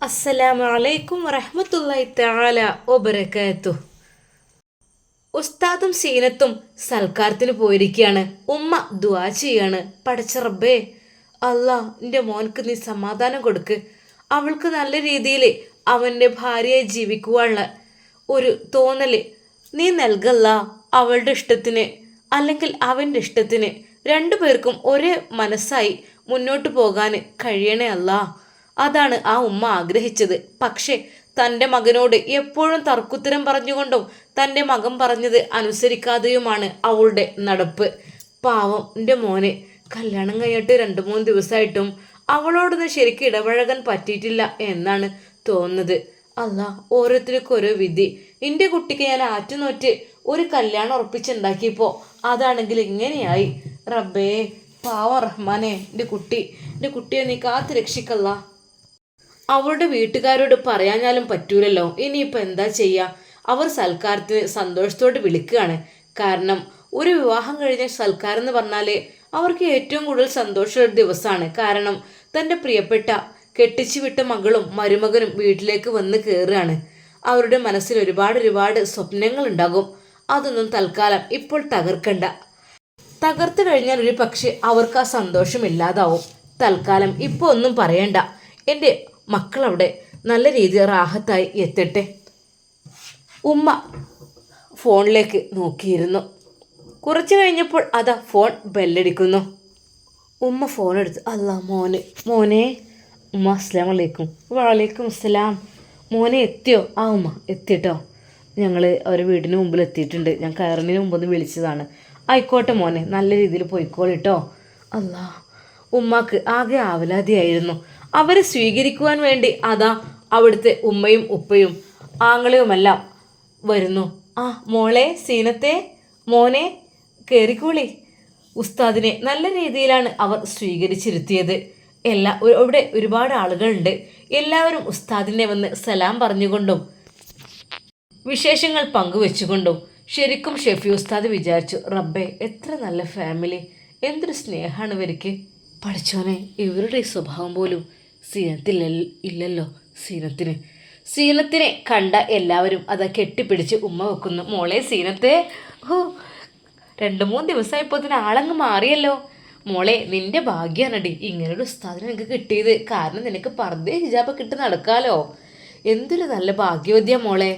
അസ്സലാമു അലൈക്കും വറഹ്മത്തുള്ളാഹി തആല വബറകാതുഹു. ഉസ്താദും സീനത്തും സൽക്കാരത്തിന് പോയിരിക്കുകയാണ്. ഉമ്മ ദുആ ചെയ്യാണ്. പടച്ച റബ്ബേ, അല്ലാ എൻ്റെ മോൻക്ക് നീ സമാധാനം കൊടുക്ക്. അവൾക്ക് നല്ല രീതിയിൽ അവൻ്റെ ഭാര്യയെ ജീവിക്കുവാനുള്ള ഒരു തോന്നൽ നീ നൽകല്ല. അവളുടെ ഇഷ്ടത്തിന് അല്ലെങ്കിൽ അവൻ്റെ ഇഷ്ടത്തിന് രണ്ടു പേർക്കും ഒരേ മനസ്സായി മുന്നോട്ട് പോകാൻ കഴിയണേ അല്ലാ. അതാണ് ആ ഉമ്മ ആഗ്രഹിച്ചത്. പക്ഷേ തൻ്റെ മകനോട് എപ്പോഴും തർക്കുത്തരം പറഞ്ഞുകൊണ്ടും തൻ്റെ മകൻ പറഞ്ഞത് അനുസരിക്കാതെയുമാണ് അവളുടെ നടപ്പ്. പാവം എൻ്റെ മോനെ കല്യാണം കഴിഞ്ഞിട്ട് 2-3 ദിവസമായിട്ടും അവളോടൊന്നും ശരിക്കും ഇടപഴകാൻ പറ്റിയിട്ടില്ല എന്നാണ് തോന്നുന്നത്. അല്ല, ഓരോരുത്തർക്കും ഓരോ വിധി. എൻ്റെ കുട്ടിക്ക് ഞാൻ ആറ്റുനോറ്റ് ഒരു കല്യാണം ഉറപ്പിച്ചുണ്ടാക്കിയപ്പോൾ അതാണെങ്കിൽ ഇങ്ങനെയായി. റബ്ബേ, പാവം റഹ്മാനെ, എൻ്റെ കുട്ടിയെ നീ കാത്ത് രക്ഷിക്കല്ല. അവളുടെ വീട്ടുകാരോട് പറയാഞ്ഞാലും പറ്റൂലല്ലോ. ഇനിയിപ്പോൾ എന്താ ചെയ്യുക? അവർ സൽക്കാരത്തിന് സന്തോഷത്തോടെ വിളിക്കുകയാണ്. കാരണം ഒരു വിവാഹം കഴിഞ്ഞ സൽക്കാരം എന്ന് പറഞ്ഞാൽ അവർക്ക് ഏറ്റവും കൂടുതൽ സന്തോഷമുള്ള ദിവസമാണ്. കാരണം തൻ്റെ പ്രിയപ്പെട്ട കെട്ടിച്ചു വിട്ട മകളും മരുമകനും വീട്ടിലേക്ക് വന്ന് കയറുകയാണ്. അവരുടെ മനസ്സിൽ ഒരുപാട് സ്വപ്നങ്ങൾ ഉണ്ടാകും. അതൊന്നും തൽക്കാലം ഇപ്പോൾ തകർക്കണ്ട. തകർത്തു കഴിഞ്ഞാൽ ഒരു പക്ഷേ അവർക്ക് ആ സന്തോഷമില്ലാതാവും. തൽക്കാലം ഇപ്പോൾ ഒന്നും പറയണ്ട. എൻ്റെ മക്കളവിടെ നല്ല രീതിയിൽ റാഹത്തായി എത്തട്ടെ. ഉമ്മ ഫോണിലേക്ക് നോക്കിയിരുന്നു. കുറച്ച് കഴിഞ്ഞപ്പോൾ അതാ ഫോൺ ബെല്ലടിക്കുന്നു. ഉമ്മ ഫോൺ എടുത്ത്, അല്ലാ മോനെ. ഉമ്മ അസ്സലാമു അലൈക്കും. വലൈക്കും അസ്സലാം. മോനെ എത്തിയോ? ആ ഉമ്മ എത്തിട്ടോ. ഞങ്ങൾ അവരുടെ വീടിന് മുമ്പിൽ എത്തിയിട്ടുണ്ട്. ഞാൻ കയറുന്നതിന് മുമ്പൊന്ന് വിളിച്ചതാണ്. ആയിക്കോട്ടെ മോനെ, നല്ല രീതിയിൽ പോയിക്കോളിട്ടോ. അല്ലാ, ഉമ്മാക്ക് ആകെ ആവലാതിയായിരുന്നു. അവരെ സ്വീകരിക്കുവാൻ വേണ്ടി അതാ അവിടുത്തെ ഉമ്മയും ഉപ്പയും ആങ്ങളെയുമെല്ലാം വരുന്നു. ആ മോളെ, സീനത്തെ, മോനെ കയറിക്കോളി. ഉസ്താദിനെ നല്ല രീതിയിലാണ് അവർ സ്വീകരിച്ചിരുത്തിയത്. ഇവിടെ ഒരുപാട് ആളുകളുണ്ട്. എല്ലാവരും ഉസ്താദിനെ വന്ന് സലാം പറഞ്ഞുകൊണ്ടും വിശേഷങ്ങൾ പങ്കുവെച്ചുകൊണ്ടും ശരിക്കും ഷെഫി ഉസ്താദ് വിചാരിച്ചു, റബ്ബേ എത്ര നല്ല ഫാമിലി, എന്തൊരു സ്നേഹമാണ് ഇവർക്ക്. പഠിച്ചോനെ, ഇവരുടെ ഈ സ്വഭാവം പോലും ഇല്ലല്ലോ. സീനത്തിനെ കണ്ട എല്ലാവരും അത് കെട്ടിപ്പിടിച്ച് ഉമ്മ വെക്കുന്നു. മോളെ സീനത്തെ, 2-3 ദിവസമായപ്പോൾ ഇതിന് ആളങ്ങ് മാറിയല്ലോ. മോളെ, നിന്റെ ഭാഗ്യാണടി ഇങ്ങനൊരു ഉസ്താദിനെ നിനക്ക് കിട്ടിയത്. കാരണം നിനക്ക് പർദ്ദ ഹിജാബൊക്കെ ഇട്ട് നടക്കാലോ. എന്തൊരു നല്ല ഭാഗ്യവതിയാ മോളെ.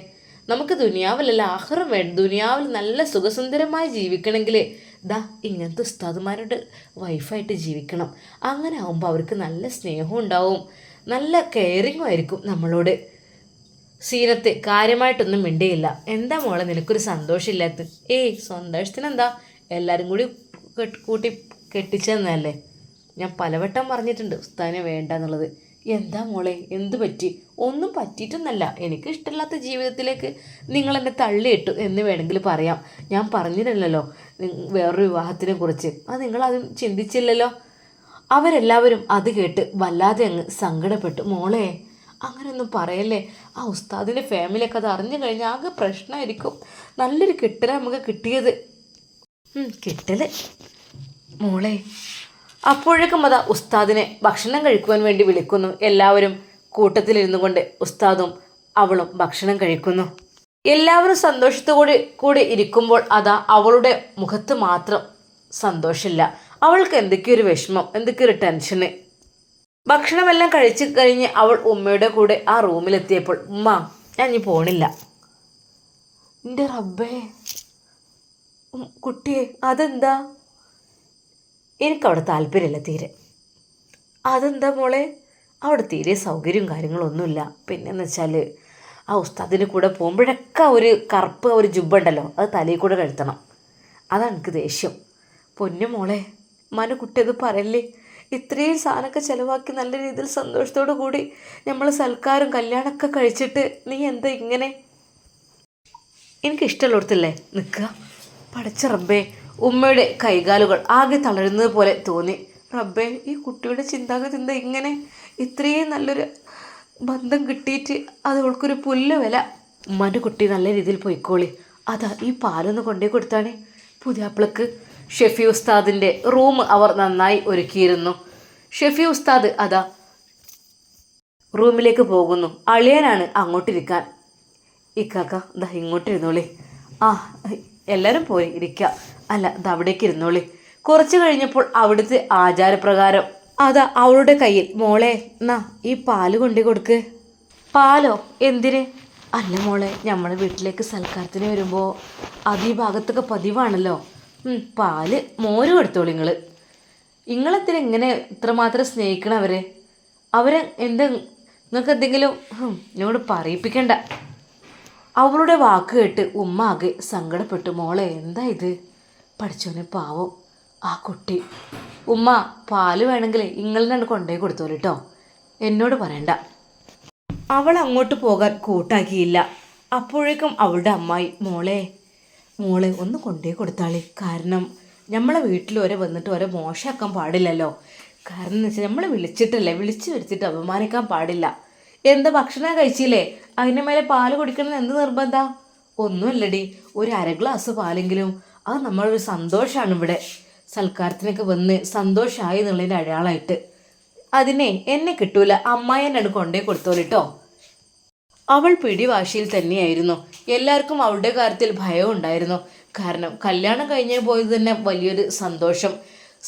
നമുക്ക് ദുനിയാവിലല്ല ആഖിറം വേണ്ട. ദുനിയാവിൽ നല്ല സുഖസുന്ദരമായി ജീവിക്കണമെങ്കിൽ ഇങ്ങനത്തെ ഉസ്താദുമാരുടെ വൈഫായിട്ട് ജീവിക്കണം. അങ്ങനെ ആകുമ്പോൾ അവർക്ക് നല്ല സ്നേഹവും ഉണ്ടാവും, നല്ല കെയറിങ്ങും ആയിരിക്കും നമ്മളോട്. സീനത്ത് കാര്യമായിട്ടൊന്നും മിണ്ടിയില്ല. എന്താ മോളെ നിനക്കൊരു സന്തോഷമില്ലാത്ത? സന്തോഷത്തിനെന്താ, എല്ലാവരും കൂടി കൂട്ടി കെട്ടിച്ചെന്നല്ലേ. ഞാൻ പലവട്ടം പറഞ്ഞിട്ടുണ്ട് ഉസ്താദിനെ വേണ്ട എന്നുള്ളത്. എന്താ മോളെ, എന്തു പറ്റി? ഒന്നും പറ്റിയിട്ടൊന്നല്ല. എനിക്ക് ഇഷ്ടമില്ലാത്ത ജീവിതത്തിലേക്ക് നിങ്ങൾ എന്നെ തള്ളിയിട്ടു എന്ന് വേണമെങ്കിൽ പറയാം. ഞാൻ പറഞ്ഞില്ലല്ലോ വേറൊരു വിവാഹത്തിനെ കുറിച്ച്. അത് നിങ്ങളത് ചിന്തിച്ചില്ലല്ലോ. അവരെല്ലാവരും അത് കേട്ട് വല്ലാതെ അങ്ങ് സങ്കടപ്പെട്ടു. മോളെ, അങ്ങനെയൊന്നും പറയല്ലേ. ആ ഉസ്താദിൻ്റെ ഫാമിലിയൊക്കെ അത് അറിഞ്ഞു കഴിഞ്ഞാൽ ആകെ പ്രശ്നമായിരിക്കും. നല്ലൊരു കിട്ടലാണ് നമുക്ക് കിട്ടിയത്. കിട്ടല് മോളെ. അപ്പോഴേക്കും അതാ ഉസ്താദിനെ ഭക്ഷണം കഴിക്കുവാൻ വേണ്ടി വിളിക്കുന്നു. എല്ലാവരും കൂട്ടത്തിലിരുന്നു കൊണ്ട് ഉസ്താദും അവളും ഭക്ഷണം കഴിക്കുന്നു. എല്ലാവരും സന്തോഷത്തോടെ ഇരിക്കുമ്പോൾ അതാ അവളുടെ മുഖത്ത് മാത്രം സന്തോഷമില്ല. അവൾക്ക് എന്തൊക്കെയൊരു വിഷമം, എന്തൊക്കെയൊരു ടെൻഷന്. ഭക്ഷണമെല്ലാം കഴിച്ചു കഴിഞ്ഞ് അവൾ ഉമ്മയുടെ കൂടെ ആ റൂമിലെത്തിയപ്പോൾ, ഉമ്മ ഞാൻ ഇനി പോണില്ല. എൻ്റെ റബ്ബേ, കുട്ടിയെ അതെന്താ? എനിക്കവിടെ താല്പര്യമില്ല തീരെ. അതെന്താ മോളെ? അവിടെ തീരെ സൗകര്യവും കാര്യങ്ങളൊന്നുമില്ല. പിന്നെന്ന് വെച്ചാൽ ആ ഉസ്താദിൻ്റെ കൂടെ പോകുമ്പോഴൊക്കെ ഒരു കറുപ്പ് ഒരു ജുബ്ബുണ്ടല്ലോ, അത് തലയിൽ കൂടെ കഴുത്തണം. അതാണ് എനിക്ക് ദേഷ്യം. പൊന്നു മോളെ, കുട്ടി അത് പറയല്ലേ. ഇത്രയും സാധനമൊക്കെ ചിലവാക്കി നല്ല രീതിയിൽ സന്തോഷത്തോടു കൂടി നമ്മൾ സൽക്കാരം കല്യാണമൊക്കെ കഴിച്ചിട്ട് നീ എന്താ ഇങ്ങനെ? എനിക്കിഷ്ടമുള്ളിടത്തല്ലേ നിൽക്കുക. പടച്ച റബ്ബേ, ഉമ്മയുടെ കൈകാലുകൾ ആകെ തളരുന്നത് പോലെ തോന്നി. റബ്ബേ, ഈ കുട്ടിയുടെ ചിന്താഗതി എന്താ ഇങ്ങനെ? ഇത്രയും നല്ലൊരു ബന്ധം കിട്ടിയിട്ട് അത് അവൾക്കൊരു പുല്ല് വില. ഉമ്മാൻ്റെ കുട്ടി നല്ല രീതിയിൽ പോയിക്കോളി. അതാ ഈ പാലൊന്ന് കൊണ്ടേ കൊടുത്താണ് പുതിയാപ്പിളക്ക്. ഷെഫി ഉസ്താദിൻ്റെ റൂം അവർ നന്നായി ഒരുക്കിയിരുന്നു. ഷെഫി ഉസ്താദ് അതാ റൂമിലേക്ക് പോകുന്നു. അളിയനാണ് അങ്ങോട്ടിരിക്കാൻ. ഇക്കാക്ക ദാ ഇങ്ങോട്ടിരുന്നോളി. ആ എല്ലാവരും പോയി ഇരിക്കുക. അല്ല ദാ അവിടേക്ക് ഇരുന്നോളി. കുറച്ച് കഴിഞ്ഞപ്പോൾ അവിടുത്തെ ആചാരപ്രകാരം അതാ അവളുടെ കയ്യിൽ മോളെ എന്നാ ഈ പാല് കൊണ്ടു കൊടുക്ക്. പാലോ? എന്തിന്? അല്ല മോളെ, നമ്മളെ വീട്ടിലേക്ക് സൽക്കാരത്തിന് വരുമ്പോൾ അത് ഈ ഭാഗത്തൊക്കെ പതിവാണല്ലോ. പാല് മോര് കൊടുത്തോളൂ. നിങ്ങളെന്തിനാ ഇങ്ങനെ ഇത്രമാത്രം സ്നേഹിക്കണം അവരെ എന്താ നിങ്ങൾക്ക് എന്തെങ്കിലും എന്നോട് പറയിപ്പിക്കണ്ട. അവളുടെ വാക്ക് കേട്ട് ഉമ്മ ആകെ സങ്കടപ്പെട്ടു. മോളെ എന്താ ഇത്? പഠിച്ചോനെ പാവം ആ കുട്ടി. ഉമ്മ പാല് വേണമെങ്കിൽ നിങ്ങളിനാണ് കൊണ്ടുപോയി കൊടുത്തോളൂ കേട്ടോ, എന്നോട് പറയണ്ട. അവൾ അങ്ങോട്ട് പോകാൻ കൂട്ടാക്കിയില്ല. അപ്പോഴേക്കും അവളുടെ അമ്മായി മോളെ ഒന്ന് കൊണ്ടുപോയി കൊടുത്താളി. കാരണം നമ്മളെ വീട്ടിൽ വരെ വന്നിട്ട് വരെ മോശമാക്കാൻ പാടില്ലല്ലോ. കാരണം എന്ന് വെച്ചാൽ നമ്മൾ വിളിച്ചു വരുത്തിട്ട് അപമാനിക്കാൻ പാടില്ല. എന്താ ഭക്ഷണം കഴിച്ചില്ലേ? അതിൻ്റെ മേലെ പാല് കുടിക്കണമെന്ന് എന്ത് നിർബന്ധം? ഒന്നുമില്ലടി, ഒരു അര ഗ്ലാസ് പാലെങ്കിലും. അത് നമ്മളൊരു സന്തോഷമാണ്. ഇവിടെ സൽക്കാരത്തിനൊക്കെ വന്ന് സന്തോഷമായി എന്നുള്ളതിൻ്റെ അടയാളമായിട്ട്. അതിനെ എന്നെ കിട്ടൂല, അമ്മായി എന്നെ കൊണ്ടുപോയി കൊടുത്തോളിട്ടോ. അവൾ പിടിവാശിയിൽ തന്നെയായിരുന്നു. എല്ലാവർക്കും അവളുടെ കാര്യത്തിൽ ഭയം ഉണ്ടായിരുന്നു. കാരണം കല്യാണം കഴിഞ്ഞ് പോയത് തന്നെ വലിയൊരു സന്തോഷം,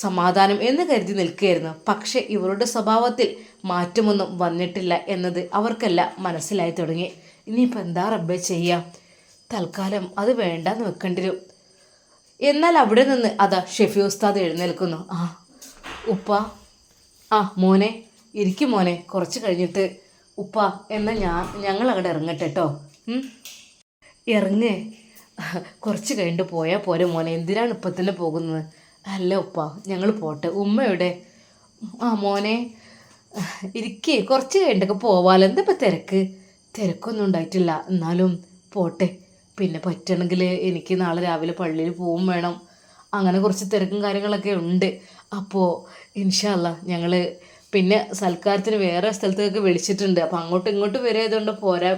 സമാധാനം എന്ന് കരുതി നിൽക്കുകയായിരുന്നു. പക്ഷെ ഇവരുടെ സ്വഭാവത്തിൽ മാറ്റമൊന്നും വന്നിട്ടില്ല എന്നത് അവർക്കെല്ലാം മനസ്സിലായി തുടങ്ങി. ഇനിയിപ്പോൾ എന്താ റബ്ബേ ചെയ്യാം? തൽക്കാലം അത് വേണ്ടാന്ന് വെക്കേണ്ടി വരും. എന്നാൽ അവിടെ നിന്ന് അതാ ഷെഫി ഉസ്താദ് എഴുന്നേൽക്കുന്നു. ഉപ്പ, മോനെ ഇരിക്കും മോനെ, കുറച്ച് കഴിഞ്ഞിട്ട് ഉപ്പ എന്നാൽ ഞങ്ങൾ അങ്ങോട്ട് ഇറങ്ങട്ടെ കേട്ടോ. ഇറങ്ങേ, കുറച്ച് കഴിഞ്ഞിട്ട് പോയാൽ പോരെ മോനെ, എന്തിനാണ് ഇപ്പം തന്നെ പോകുന്നത്? അല്ല ഉപ്പ, ഞങ്ങൾ പോട്ടെ. ഉമ്മയുടെ മോനെ ഇരിക്കേ, കുറച്ച് കഴിഞ്ഞിട്ടൊക്കെ പോവാലോ. എന്താ ഇപ്പം തിരക്കൊന്നും ഉണ്ടായിട്ടില്ല, എന്നാലും പോട്ടെ. പിന്നെ പറ്റണമെങ്കിൽ എനിക്ക് നാളെ രാവിലെ പള്ളിയിൽ പോവും വേണം. അങ്ങനെ കുറച്ച് തിരക്കും കാര്യങ്ങളൊക്കെ ഉണ്ട്. അപ്പോൾ ഇൻഷാ അല്ലാ ഞങ്ങൾ പിന്നെ സൽക്കാരത്തിന് വേറെ സ്ഥലത്തേക്ക് വിളിച്ചിട്ടുണ്ട്. അപ്പോൾ അങ്ങോട്ടും ഇങ്ങോട്ടും വരായതുകൊണ്ട് പോരാൻ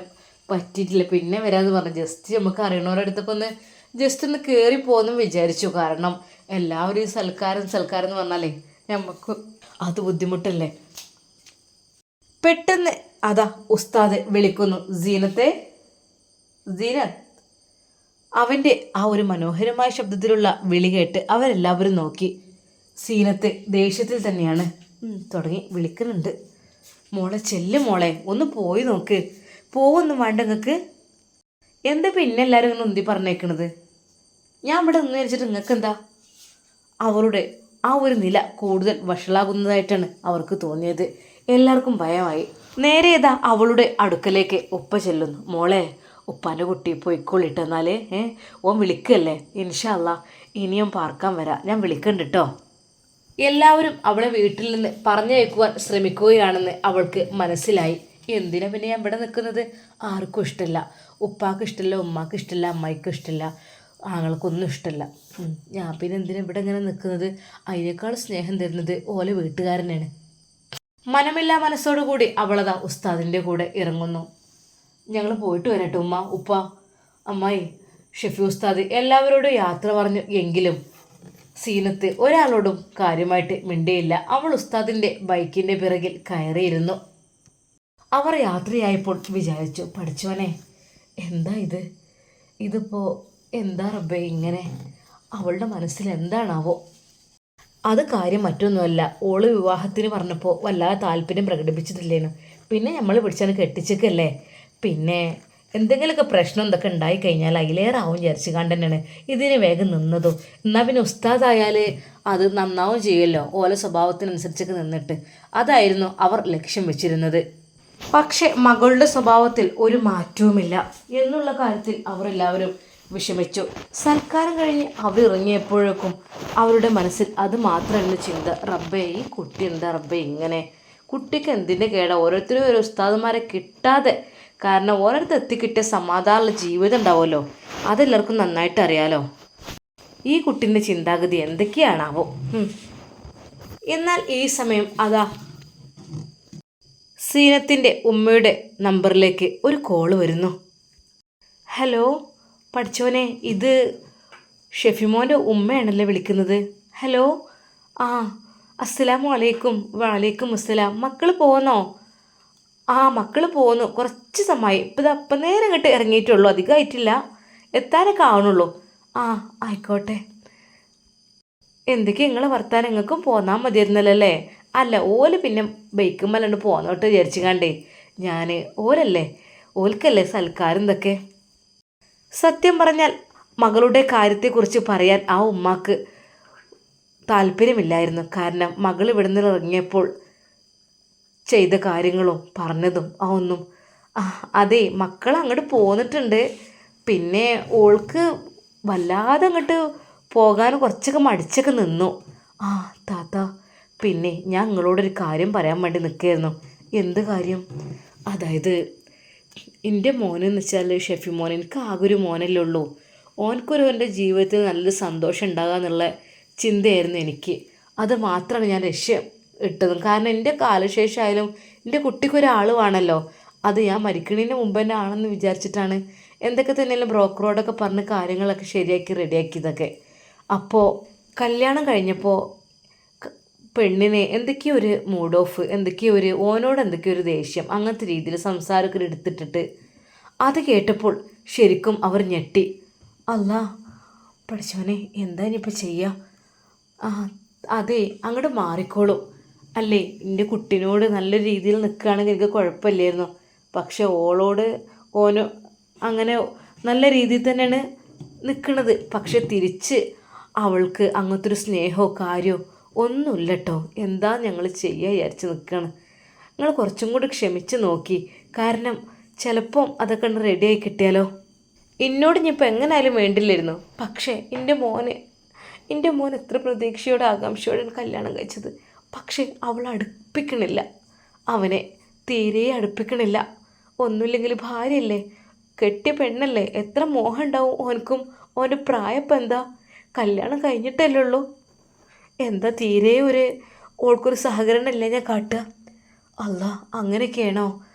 പറ്റിയിട്ടില്ല. പിന്നെ വരാമെന്ന് പറഞ്ഞു. ജസ്റ്റ് നമുക്ക് അറിയണവരുടെ അടുത്തൊക്കെ ജസ്റ്റ് ഒന്ന് കയറി പോകുന്നു വിചാരിച്ചു. കാരണം എല്ലാവരും ഈ സൽക്കാരം എന്ന് പറഞ്ഞാലേ നമുക്ക് അത് ബുദ്ധിമുട്ടല്ലേ. പെട്ടെന്ന് അതാ ഉസ്താദ് വിളിക്കുന്നു. സീനത്ത്. അവൻ്റെ ആ ഒരു മനോഹരമായ ശബ്ദത്തിലുള്ള വിളി കേട്ട് അവരെല്ലാവരും നോക്കി. സീനത്ത് ദേഷ്യത്തിൽ തന്നെയാണ് തുടങ്ങി വിളിക്കുന്നുണ്ട്. മോളെ ചെല്ല് മോളെ, ഒന്ന് പോയി നോക്ക്. പോവൊന്നും വേണ്ട നിങ്ങൾക്ക്. എന്താ പിന്നെ എല്ലാവരും ഇങ്ങനെ ഉന്തി പറഞ്ഞേക്കണത്? ഞാൻ ഇവിടെ നിന്ന് വിചാരിച്ചിട്ട് നിങ്ങൾക്ക് എന്താ? അവളുടെ ആ ഒരു നില കൂടുതൽ വഷളാകുന്നതായിട്ടാണ് അവർക്ക് തോന്നിയത്. എല്ലാവർക്കും ഭയമായി. നേരെ ഏതാ അവളുടെ അടുക്കലേക്ക് ഉപ്പ ചെല്ലുന്നു. മോളെ, ഉപ്പാൻ്റെ കുട്ടി പോയിക്കോളിട്ട്. എന്നാലേ ഓൻ വിളിക്കല്ലേ. ഇൻഷാ അല്ലാ ഇനിയും പാർക്കാൻ വരാം, ഞാൻ വിളിക്കണ്ട കേട്ടോ. എല്ലാവരും അവളെ വീട്ടിൽ നിന്ന് പറഞ്ഞയക്കുവാൻ ശ്രമിക്കുകയാണെന്ന് അവൾക്ക് മനസ്സിലായി. എന്തിനാ പിന്നെ ഞാൻ ഇവിടെ നിൽക്കുന്നത്? ആർക്കും ഇഷ്ടമല്ല. ഉപ്പാക്ക് ഇഷ്ടമല്ല, ഉമ്മാക്ക് ഇഷ്ടമല്ല, അമ്മായിക്കും ഇഷ്ടമല്ല, ആങ്ങൾക്കൊന്നും ഇഷ്ടമല്ല. ഞാൻ പിന്നെ എന്തിനാ ഇവിടെ ഇങ്ങനെ നിൽക്കുന്നത്? അതിനേക്കാൾ സ്നേഹം തരുന്നത് ഓലെ വീട്ടുകാരനാണ്. മനമില്ലാ മനസ്സോടുകൂടി അവളതാ ഉസ്താദിൻ്റെ കൂടെ ഇറങ്ങുന്നു. ഞങ്ങൾ പോയിട്ട് വരട്ടെ ഉമ്മ, ഉപ്പ, അമ്മായി. ഷെഫി ഉസ്താദ് എല്ലാവരോടും യാത്ര പറഞ്ഞു. എങ്കിലും സീനത്ത് ഒരാളോടും കാര്യമായിട്ട് മിണ്ടിയില്ല. അവൾ ഉസ്താദിൻ്റെ ബൈക്കിൻ്റെ പിറകിൽ കയറിയിരുന്നു. അവർ യാത്രയായപ്പോൾ വിചാരിച്ചു, പഠിച്ചോനെ എന്താ ഇതിപ്പോൾ എന്താ റബ്ബേ ഇങ്ങനെ? അവളുടെ മനസ്സിൽ എന്താണാവോ? അത് കാര്യം മറ്റൊന്നുമല്ല. ഓള് വിവാഹത്തിന് പറഞ്ഞപ്പോൾ വല്ലാതെ താല്പര്യം പ്രകടിപ്പിച്ചിട്ടില്ലേനു. പിന്നെ നമ്മൾ പിടിച്ചാണ് കെട്ടിച്ചേക്കല്ലേ. പിന്നെ എന്തെങ്കിലുമൊക്കെ പ്രശ്നം എന്തൊക്കെ ഉണ്ടായിക്കഴിഞ്ഞാൽ അതിലേറാവും വിചാരിച്ചു കണ്ട് തന്നെയാണ് ഇതിന് വേഗം നിന്നതും. എന്നാൽ പിന്നെ ഉസ്താദായാൽ അത് നന്നാവും ചെയ്യുമല്ലോ, ഓല സ്വഭാവത്തിനനുസരിച്ചൊക്കെ നിന്നിട്ട്. അതായിരുന്നു അവർ ലക്ഷ്യം വെച്ചിരുന്നത്. പക്ഷെ മകളുടെ സ്വഭാവത്തിൽ ഒരു മാറ്റവുമില്ല എന്നുള്ള കാര്യത്തിൽ അവർ എല്ലാവരും വിഷമിച്ചു. സൽക്കാരം കഴിഞ്ഞ് അവരിറങ്ങിയപ്പോഴേക്കും അവരുടെ മനസ്സിൽ അത് മാത്രമല്ല ചിന്ത. റബ്ബേ, ഈ കുട്ടി എന്താ റബ്ബേ ഇങ്ങനെ? കുട്ടിക്ക് എന്തിൻ്റെ കേടാ? ഓരോരുത്തരും ഓരോ ഉസ്താദന്മാരെ കിട്ടാതെ, കാരണം ഓരോരുത്തർ എത്തിക്കിട്ടിയ സമാധാനമുള്ള ജീവിതം ഉണ്ടാവുമല്ലോ, അതെല്ലാവർക്കും നന്നായിട്ട് അറിയാലോ. ഈ കുട്ടീൻ്റെ ചിന്താഗതി എന്തൊക്കെയാണാവോ? എന്നാൽ ഈ സമയം അതാ സീനത്തിൻ്റെ ഉമ്മയുടെ നമ്പറിലേക്ക് ഒരു കോള് വരുന്നു. ഹലോ പഠിച്ചോനെ, ഇത് ഷെഫിമോൻ്റെ ഉമ്മയാണല്ലേ വിളിക്കുന്നത്? ഹലോ, അസ്സലാമു അലൈക്കും. വലൈക്കും അസ്സലാം. മക്കൾ പോന്നോ? ആ മക്കൾ പോന്നു, കുറച്ച് സമയമായി. ഇപ്പം ഇത് അപ്പം നേരം ഇങ്ങോട്ട് ഇറങ്ങിയിട്ടുള്ളൂ, അധികമായിട്ടില്ല, എത്താനൊക്കെ ആവണുള്ളൂ. ആ ആയിക്കോട്ടെ. എന്തൊക്കെയാ നിങ്ങളെ വർത്താനം? നിങ്ങൾക്കും പോന്നാൽ മതിയായിരുന്നല്ലോ അല്ലേ? അല്ല, ഓല് പിന്നെ ബൈക്കുമ്മല്ലാണ്ട് പോന്നോട്ട് വിചാരിച്ചു കണ്ടേ ഞാൻ. ഓലല്ലേ, ഓൽക്കല്ലേ സൽക്കാരം ഇതൊക്കെ. സത്യം പറഞ്ഞാൽ മകളുടെ കാര്യത്തെക്കുറിച്ച് പറയാൻ ആ ഉമ്മാക്ക് താല്പര്യമില്ലായിരുന്നു. കാരണം മകൾ ഇവിടെ നിന്ന് ഇറങ്ങിയപ്പോൾ ചെയ്ത കാര്യങ്ങളും പറഞ്ഞതും ഒന്നും. അതെ, മക്കൾ അങ്ങോട്ട് പോന്നിട്ടുണ്ട്. പിന്നെ ഓൾക്ക് വല്ലാതെ അങ്ങോട്ട് പോകാൻ കുറച്ചൊക്കെ മടിച്ചൊക്കെ നിന്നു. ആ താത്ത, പിന്നെ ഞാൻ നിങ്ങളോടൊരു കാര്യം പറയാൻ വേണ്ടി നിൽക്കുകയായിരുന്നു. എന്ത് കാര്യം? അതായത് എൻ്റെ മോനെന്ന് വെച്ചാൽ ഷെഫി മോൻ, എനിക്ക് ആകെ ഒരു മോനല്ലേ ഉള്ളൂ. ഓനക്കൊരു എൻ്റെ ജീവിതത്തിൽ നല്ലൊരു സന്തോഷം ഉണ്ടാകുക എന്നുള്ള ചിന്തയായിരുന്നു എനിക്ക്. അത് മാത്രമാണ് ഞാൻ ഇട്ടതും. കാരണം എൻ്റെ കാലശേഷമായാലും എൻ്റെ കുട്ടിക്കൊരാൾ വേണമല്ലോ. അത് ഞാൻ മരിക്കണതിന് മുമ്പ് തന്നെ ആണെന്ന് വിചാരിച്ചിട്ടാണ് എന്തൊക്കെ തന്നെയല്ലോ ബ്രോക്കറോടൊക്കെ പറഞ്ഞ് കാര്യങ്ങളൊക്കെ ശരിയാക്കി റെഡിയാക്കിയതൊക്കെ. അപ്പോൾ കല്യാണം കഴിഞ്ഞപ്പോൾ പെണ്ണിനെ എന്തൊക്കെയോ ഒരു മൂഡ് ഓഫ്, എന്തൊക്കെയോ ഒരു ഓനോട് എന്തൊക്കെയോ ഒരു ദേഷ്യം, അങ്ങനത്തെ രീതിയിൽ സംസാരമൊക്കെ എടുത്തിട്ടിട്ട് അത് കേട്ടപ്പോൾ ശരിക്കും അവർ ഞെട്ടി. അല്ലാ പഠിച്ചവനെ, എന്താ ഇനിയിപ്പോൾ ചെയ്യുക? ആ അതെ, അങ്ങോട്ട് മാറിക്കോളും. അല്ലേ, എൻ്റെ കുട്ടിനോട് നല്ല രീതിയിൽ നിൽക്കുകയാണെങ്കിൽ എനിക്ക് കുഴപ്പമില്ലായിരുന്നു. പക്ഷെ ഓളോട് ഓന് അങ്ങനെ നല്ല രീതിയിൽ തന്നെയാണ് നിൽക്കുന്നത്. പക്ഷെ തിരിച്ച് അവൾക്ക് അങ്ങനത്തെ ഒരു സ്നേഹമോ കാര്യമോ ഒന്നുമില്ല കേട്ടോ. എന്താ ഞങ്ങൾ ചെയ്യുക വിചാരിച്ച് നിൽക്കുകയാണ്. നിങ്ങൾ കുറച്ചും കൂടി ക്ഷമിച്ച് നോക്കി. കാരണം ചിലപ്പം അതൊക്കെ റെഡിയായി കിട്ടിയാലോ. എന്നോട് ഇനിയിപ്പോൾ എങ്ങനെയായാലും വേണ്ടില്ലായിരുന്നു. പക്ഷേ എൻ്റെ മോൻ എത്ര പ്രതീക്ഷയോടെ ആകാംക്ഷയോടെ കല്യാണം കഴിച്ചത്. പക്ഷേ അവൾ അടുപ്പിക്കണില്ല, അവനെ തീരെ അടുപ്പിക്കണില്ല. ഒന്നുമില്ലെങ്കിൽ ഭാര്യയല്ലേ, കെട്ടിയ പെണ്ണല്ലേ, എത്ര മോഹം ഉണ്ടാവും ഓനക്കും. ഓൻ്റെ പ്രായം ഇപ്പം എന്താ? കല്യാണം കഴിഞ്ഞിട്ടല്ലേ ഉള്ളൂ. എന്താ തീരെ ഓൾക്കൊരു സഹകരണം ഇല്ല ഞാൻ കാട്ടുക? അല്ല, അങ്ങനെയൊക്കെയാണോ?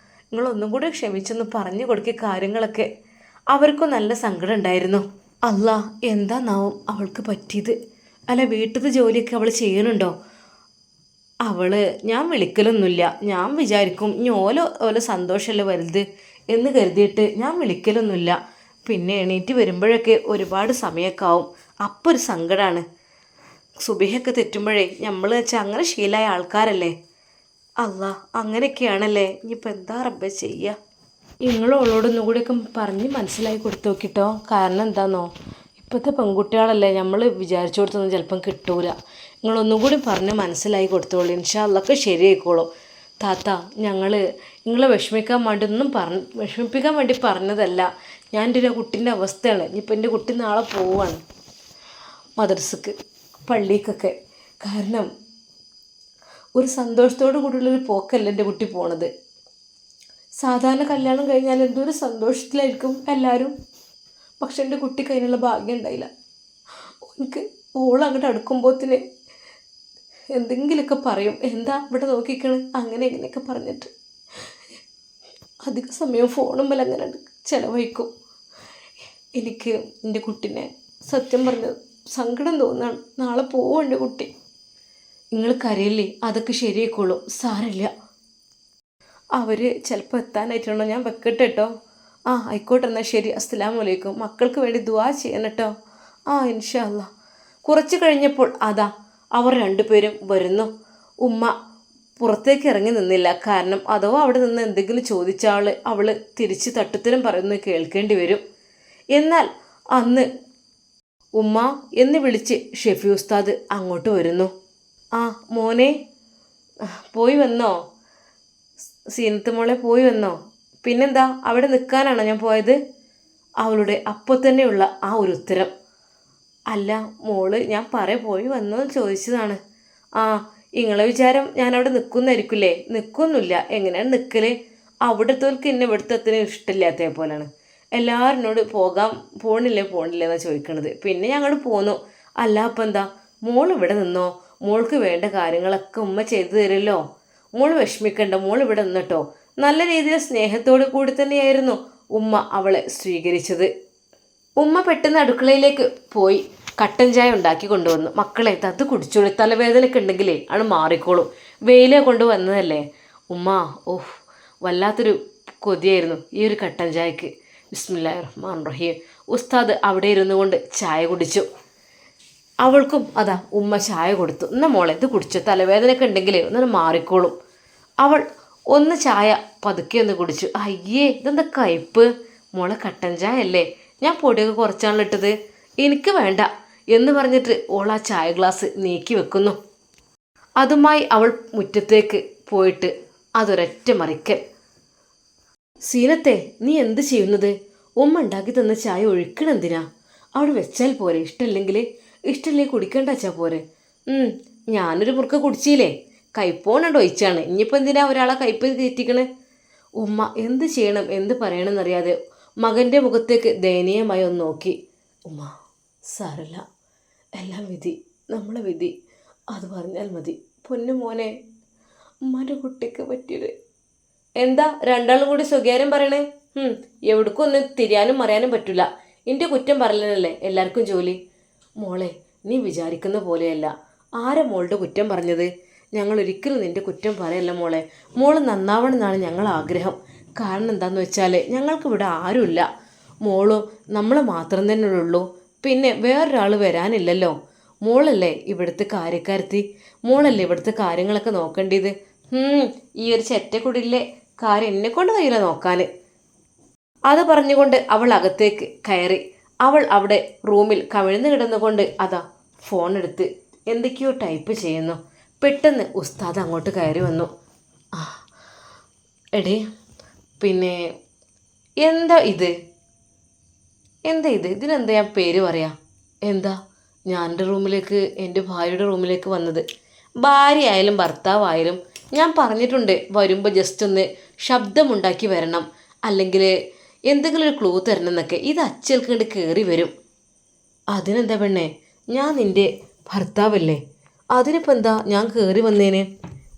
നിങ്ങളൊന്നും കൂടെ ക്ഷമിച്ചൊന്ന് പറഞ്ഞു കൊടുക്കിയ കാര്യങ്ങളൊക്കെ. അവർക്കും നല്ല സങ്കടം ഉണ്ടായിരുന്നു. അല്ല, എന്താന്നാവും അവൾക്ക് പറ്റിയത്? അല്ല, വീട്ടിലത്തെ ജോലിയൊക്കെ അവൾ ചെയ്യണുണ്ടോ? ഞാൻ വിളിക്കലൊന്നുമില്ല. ഞാൻ വിചാരിക്കും ഇനി ഓല സന്തോഷമല്ലേ വലുത് എന്ന് കരുതിയിട്ട് ഞാൻ വിളിക്കലൊന്നുമില്ല. പിന്നെ എണീറ്റ് വരുമ്പോഴൊക്കെ ഒരുപാട് സമയമൊക്കെ ആവും. അപ്പോൾ ഒരു സങ്കടമാണ്. സുബഹിയൊക്കെ തെറ്റുമ്പോഴേ നമ്മൾ വെച്ചാൽ അങ്ങനെ ശീലമായ ആൾക്കാരല്ലേ. അല്ല, അങ്ങനെയൊക്കെയാണല്ലേ. ഇനിയിപ്പോൾ എന്താ റബ്ബേ ചെയ്യുക? നിങ്ങളോളോടൊന്നും കൂടിയൊക്കെ പറഞ്ഞ് മനസ്സിലാക്കി കൊടുത്തു നോക്കിട്ടോ. കാരണം എന്താണെന്നോ, ഇപ്പോഴത്തെ പെൺകുട്ടികളല്ലേ, നമ്മൾ വിചാരിച്ചു കൊടുത്തൊന്നും ചിലപ്പം കിട്ടൂല. നിങ്ങളൊന്നും കൂടി പറഞ്ഞ് മനസ്സിലാക്കി കൊടുത്തോളൂ. ഇൻഷാ അള്ളാഹ് ശരിയായിക്കോളും. താത്ത, നിങ്ങളെ വിഷമിപ്പിക്കാൻ വേണ്ടി പറഞ്ഞതല്ല. ഞാൻ എൻ്റെ കുട്ടീൻ്റെ അവസ്ഥയാണ്. ഇനിയിപ്പോൾ എൻ്റെ കുട്ടി നാളെ പോവാണ് മദ്രസക്ക്, പള്ളിക്കൊക്കെ. കാരണം ഒരു സന്തോഷത്തോടു കൂടിയുള്ളൊരു പോക്കല്ല എൻ്റെ കുട്ടി പോണത്. സാധാരണ കല്യാണം കഴിഞ്ഞാൽ എന്തൊരു സന്തോഷത്തിലായിരിക്കും എല്ലാവരും. പക്ഷെ എൻ്റെ കുട്ടിക്ക് അതിനുള്ള ഭാഗ്യം ഉണ്ടായില്ല. എനിക്ക് അങ്ങോട്ട് അടുക്കുമ്പോഴത്തിന് എന്തെങ്കിലുമൊക്കെ പറയും. എന്താ ഇവിടെ നോക്കിക്കണ്, അങ്ങനെ ഇങ്ങനെയൊക്കെ പറഞ്ഞിട്ട് അധിക സമയം ഫോണുമ്പോൾ അങ്ങനെ ചിലവഴിക്കും. എനിക്ക് എൻ്റെ കുട്ടീനെ സത്യം പറഞ്ഞത് സങ്കടം തോന്നുകയാണ്. നാളെ പോവും എൻ്റെ കുട്ടി. നിങ്ങൾ കരയില്ലേ, അതൊക്കെ ശരിയായിക്കോളും, സാരമില്ല. അവർ ചിലപ്പോൾ എത്താനായിട്ടുണ്ടോ, ഞാൻ വെക്കട്ടെ കേട്ടോ. ആയിക്കോട്ടെ, എന്നാൽ ശരി. അസ്സലാമു അലൈക്കും. മക്കൾക്ക് വേണ്ടി ദുആ ചെയ്യണം കേട്ടോ. ഇൻഷാ അല്ലാ. കുറച്ച് കഴിഞ്ഞപ്പോൾ അതാ അവർ രണ്ടുപേരും വരുന്നു. ഉമ്മ പുറത്തേക്ക് ഇറങ്ങി നിന്നില്ല. കാരണം അഥവാ അവിടെ നിന്ന് എന്തെങ്കിലും ചോദിച്ചാൽ അവൾ തിരിച്ച് തട്ടുത്തരം പറയുന്നത് കേൾക്കേണ്ടി വരും. എന്നാൽ അന്ന് ഉമ്മ എന്ന് വിളിച്ച് ഷെഫി ഉസ്താദ് അങ്ങോട്ട് വരുന്നു. മോനെ, പോയി വന്നോ? സീനത്ത് മോളെ, പോയി വന്നോ? പിന്നെന്താ, അവിടെ നിൽക്കാനാണോ ഞാൻ പോയത്? അവളുടെ അപ്പോൾ തന്നെയുള്ള ആ ഒരു ഉത്തരം. അല്ല മോള്, ഞാൻ പോയി വന്നോ എന്ന് ചോദിച്ചതാണ്. നിങ്ങളെ വിചാരം ഞാനവിടെ നിൽക്കുന്നതായിരിക്കില്ലേ? നിൽക്കൊന്നുമില്ല. എങ്ങനെയാണ് നിൽക്കൽ? അവിടുത്തോൽക്ക് എന്നെ ഇവിടുത്തെ ഇഷ്ടമില്ലാത്ത പോലെയാണ്. എല്ലാവരിനോട് പോണില്ലേ എന്നാണ് ചോദിക്കണത്. പിന്നെ ഞങ്ങൾ പോന്നു. അല്ല അപ്പം എന്താ, മോൾ ഇവിടെ നിന്നോ, മോൾക്ക് വേണ്ട കാര്യങ്ങളൊക്കെ ഉമ്മ ചെയ്തു തരുമല്ലോ, മോൾ വിഷമിക്കണ്ട, മോൾ ഇവിടെ നിന്നിട്ടോ. നല്ല രീതിയിൽ സ്നേഹത്തോടു കൂടി തന്നെയായിരുന്നു ഉമ്മ അവളെ സ്വീകരിച്ചത്. ഉമ്മ പെട്ടെന്ന് അടുക്കളയിലേക്ക് പോയി കട്ടൻ ചായ ഉണ്ടാക്കി കൊണ്ടുവന്നു. മക്കളെ, തത്ത് കുടിച്ചോളൂ, തലവേദനയൊക്കെ ഉണ്ടെങ്കിലേ ആണ് മാറിക്കോളൂ, വെയിലെ കൊണ്ടുവന്നതല്ലേ. ഉമ്മ വല്ലാത്തൊരു കൊതിയായിരുന്നു ഈ ഒരു കട്ടൻ ചായക്ക്. ബിസ്മില്ലാഹിർ റഹ്മാൻ റഹീം. ഉസ്താദ് അവിടെ ഇരുന്നു കൊണ്ട് ചായ കുടിച്ചു. അവൾക്കും അതാ ഉമ്മ ചായ കൊടുത്തു. എന്നാ മോളെ ഇത് കുടിച്ചു, തലവേദനയൊക്കെ ഉണ്ടെങ്കിലേ ഒന്നും മാറിക്കോളും. അവൾ ഒന്ന് ചായ പതുക്കെ ഒന്ന് കുടിച്ചു. അയ്യേ ഇതെന്താ കയ്പ്പ്. മോളെ കട്ടൻ ചായ അല്ലേ, ഞാൻ പൊടിയൊക്കെ കുറച്ചാണല്ലോ ഇട്ടത്, എനിക്ക് വേണ്ട എന്ന് പറഞ്ഞിട്ട് ഓൾ ആ ചായ ഗ്ലാസ് നീക്കി വെക്കുന്നു. അതുമായി അവൾ മുറ്റത്തേക്ക് പോയിട്ട് അതൊരൊറ്റ മറിക്കൽ. സീനത്തെ നീ എന്ത് ചെയ്യുന്നത്? ഉമ്മ ഉണ്ടാക്കി തന്ന ചായ ഒഴിക്കണെന്തിനാ? അവിടെ വെച്ചാൽ പോരെ, ഇഷ്ടമില്ലേ കുടിക്കണ്ട വെച്ചാൽ പോരെ. ഞാനൊരു മുറുക്ക കുടിച്ചില്ലേ, കയ്പോണണ്ട് ഒഴിച്ചാണ്, ഇനിയിപ്പോൾ എന്തിനാ ഒരാളെ കയ്പ് കയറ്റിക്കണ്? ഉമ്മ എന്ത് ചെയ്യണം എന്ത് പറയണമെന്നറിയാതെ മകൻ്റെ മുഖത്തേക്ക് ദയനീയമായി ഒന്ന് നോക്കി. ഉമ്മ സാരല്ല, എല്ലാം വിധി, നമ്മളെ വിധി, അത് പറഞ്ഞാൽ മതി. പൊന്നു മോനെ, ഉമ്മാൻ്റെ കുട്ടിക്ക് പറ്റിയത് എന്താ? രണ്ടാളും കൂടി സ്വകാര്യം പറയണേ. എവിടേക്കും ഒന്ന് തിരിയാനും മറിയാനും പറ്റില്ല. എൻ്റെ കുറ്റം പറയലല്ലേ എല്ലാവർക്കും ജോലി. മോളെ നീ വിചാരിക്കുന്ന പോലെയല്ല. ആരാ മോളുടെ കുറ്റം പറഞ്ഞത്? ഞങ്ങൾ ഒരിക്കലും നിൻ്റെ കുറ്റം പറയല്ല മോളെ. മോള് നന്നാവണമെന്നാണ് ഞങ്ങൾ ആഗ്രഹം. കാരണം എന്താണെന്ന് വെച്ചാൽ ഞങ്ങൾക്കിവിടെ ആരുമില്ല. മോളും നമ്മൾ മാത്രം തന്നെ ഉള്ളൂ. പിന്നെ വേറൊരാൾ വരാനില്ലല്ലോ. മോളല്ലേ ഇവിടുത്തെ കാര്യക്കാരത്തി, മോളല്ലേ ഇവിടുത്തെ കാര്യങ്ങളൊക്കെ നോക്കേണ്ടത്. ഈ ഒരു ചെറ്റക്കുടിലെ കാര്യം എന്നെക്കൊണ്ട് കഴിയില്ല നോക്കാൻ. അത് പറഞ്ഞുകൊണ്ട് അവൾ അകത്തേക്ക് കയറി. അവൾ അവിടെ റൂമിൽ കമിഴ്ന്ന് കിടന്നുകൊണ്ട് അതാ ഫോൺ എടുത്ത് എന്തൊക്കെയോ ടൈപ്പ് ചെയ്യുന്നു. പെട്ടെന്ന് ഉസ്താദ് അങ്ങോട്ട് കയറി വന്നു. എടേ പിന്നെ എന്താ ഇത് ഇതിനെന്താ ഞാൻ പേര് പറയാ? എന്താ ഞാൻ എൻ്റെ റൂമിലേക്ക്, എൻ്റെ ഭാര്യയുടെ റൂമിലേക്ക് വന്നത്? ഭാര്യ ആയാലും ഭർത്താവായാലും ഞാൻ പറഞ്ഞിട്ടുണ്ട് വരുമ്പോൾ ജസ്റ്റ് ഒന്ന് ശബ്ദമുണ്ടാക്കി വരണം, അല്ലെങ്കിൽ എന്തെങ്കിലും ഒരു ക്ലൂ തരണം എന്നൊക്കെ. ഇത് അച്ചൽക്ക് കണ്ട് കയറി വരും. അതിനെന്താ പെണ്ണേ, ഞാൻ നിൻ്റെ ഭർത്താവല്ലേ, അതിനിപ്പോൾ എന്താ ഞാൻ കയറി വന്നേന്?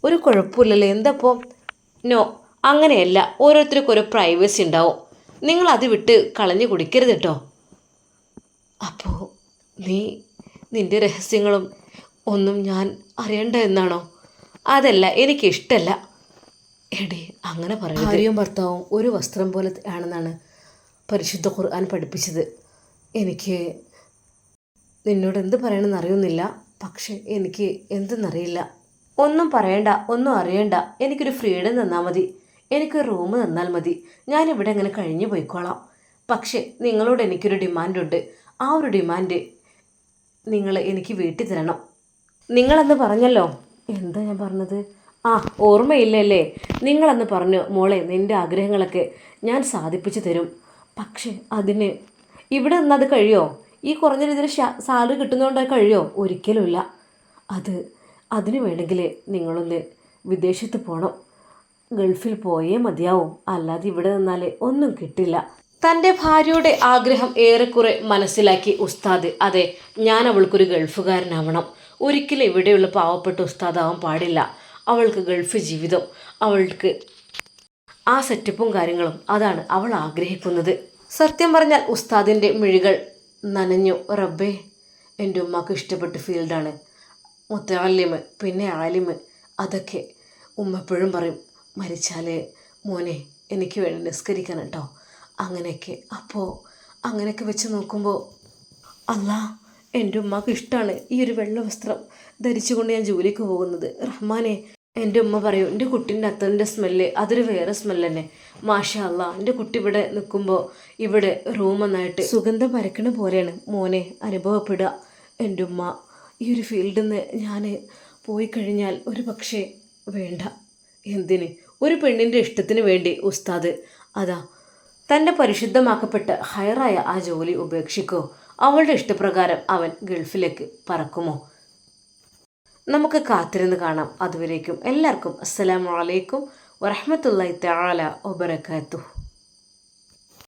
ഒരു കുഴപ്പമില്ലല്ലേ, എന്താപ്പോൾ? നോ, അങ്ങനെയല്ല, ഓരോരുത്തർക്കും ഓരോ പ്രൈവസി ഉണ്ടാവും. നിങ്ങൾ അത് വിട്ട് കളഞ്ഞു കുടിക്കരുത് കേട്ടോ. അപ്പോൾ നിൻ്റെ രഹസ്യങ്ങളും ഒന്നും ഞാൻ അറിയണ്ട എന്നാണോ? അതല്ല, എനിക്കിഷ്ടമല്ല. എടേ അങ്ങനെ പറയും. ഭാര്യയും ഭർത്താവും ഒരു വസ്ത്രം പോലെ ആണെന്നാണ് പരിശുദ്ധ ഖുർആൻ പഠിപ്പിച്ചത്. എനിക്ക് നിന്നോട് എന്ത് പറയണമെന്ന് അറിയുന്നില്ല, പക്ഷെ എനിക്ക് എന്തെന്നറിയില്ല. ഒന്നും പറയണ്ട, ഒന്നും അറിയണ്ട, എനിക്കൊരു ഫ്രീഡം തന്നാൽ മതി, എനിക്കൊരു റൂം തന്നാൽ മതി, ഞാനിവിടെ അങ്ങനെ കഴിഞ്ഞു പോയിക്കോളാം. പക്ഷെ നിങ്ങളോട് എനിക്കൊരു ഡിമാൻഡുണ്ട്. ആ ഒരു ഡിമാൻഡ് നിങ്ങൾ എനിക്ക് വീട്ടിൽ തരണം. നിങ്ങളന്ന് പറഞ്ഞല്ലോ, എന്താ ഞാൻ പറഞ്ഞത്? ഓർമ്മയില്ലല്ലേ? നിങ്ങളന്ന് പറഞ്ഞു മോളെ നിൻ്റെ ആഗ്രഹങ്ങളൊക്കെ ഞാൻ സാധിപ്പിച്ചു തരും. പക്ഷെ അതിന് ഇവിടെ നിന്നത് കഴിയോ? ഈ കുറഞ്ഞ രീതിയിൽ സാലറി കിട്ടുന്നതുകൊണ്ട് കഴിയോ? ഒരിക്കലുമില്ല. അതിന് വേണമെങ്കിൽ നിങ്ങളൊന്ന് വിദേശത്ത് പോകണം, ഗൾഫിൽ പോയേ മതിയാവും, അല്ലാതെ ഇവിടെ നിന്നാൽ ഒന്നും കിട്ടില്ല. തൻ്റെ ഭാര്യയുടെ ആഗ്രഹം ഏറെക്കുറെ മനസ്സിലാക്കി ഉസ്താദ്, അതെ ഞാൻ അവൾക്കൊരു ഗൾഫുകാരനാവണം, ഒരിക്കലും ഇവിടെയുള്ള പാവപ്പെട്ട ഉസ്താദാവാൻ പാടില്ല, അവൾക്ക് ഗൾഫ് ജീവിതം, അവൾക്ക് ആ സെറ്റപ്പും കാര്യങ്ങളും, അതാണ് അവൾ ആഗ്രഹിക്കുന്നത്. സത്യം പറഞ്ഞാൽ ഉസ്താദിൻ്റെ മിഴികൾ നനഞ്ഞു. റബ്ബേ, എൻ്റെ ഉമ്മക്ക് ഇഷ്ടപ്പെട്ട ഫീൽഡാണ് മുത്തഅല്ലിമ്, പിന്നെ ആലിമ്, അതൊക്കെ ഉമ്മ എപ്പോഴും പറയും, മരിച്ചാൽ മോനെ എനിക്ക് വേണ്ടി നിസ്കരിക്കണം കേട്ടോ, അങ്ങനെയൊക്കെ. അപ്പോൾ അങ്ങനെയൊക്കെ വെച്ച് നോക്കുമ്പോൾ അല്ലാ, എൻ്റെ ഉമ്മക്ക് ഇഷ്ടമാണ് ഈ ഒരു വെള്ള വസ്ത്രം ധരിച്ചുകൊണ്ട് ഞാൻ ജോലിക്ക് പോകുന്നത്. റഹ്മാനെ, എൻ്റെ ഉമ്മ പറയും എൻ്റെ കുട്ടീൻ്റെ അത്തറിൻ്റെ സ്മെല്ല് അതൊരു വേറെ സ്മെല്ല് തന്നെ. മാഷാ അല്ലാ, എൻ്റെ കുട്ടി ഇവിടെ നിൽക്കുമ്പോൾ ഇവിടെ റൂം നന്നായിട്ട് സുഗന്ധം പരക്കണ പോലെയാണ് മോനെ അനുഭവപ്പെടുക. എൻ്റെ ഉമ്മ ഈ ഒരു ഫീൽഡിൽ നിന്ന് ഞാൻ പോയി കഴിഞ്ഞാൽ ഒരു പക്ഷേ വേണ്ട. എന്തിന്? ഒരു പെണ്ണിൻ്റെ ഇഷ്ടത്തിന് വേണ്ടി ഉസ്താദ് അതാ തൻ്റെ പരിശുദ്ധമാക്കപ്പെട്ട ഹയറായ ആ ജോലി ഉപേക്ഷിക്കോ? അവളുടെ ഇഷ്ടപ്രകാരം അവൻ ഗൾഫിലേക്ക് പറക്കുമോ? നമുക്ക് കാത്തിരുന്ന് കാണാം. അതുവരേക്കും എല്ലാവർക്കും അസ്സലാമു അലൈക്കും വറഹ്മത്തുള്ളാഹി തആല വബറകാതുഹു.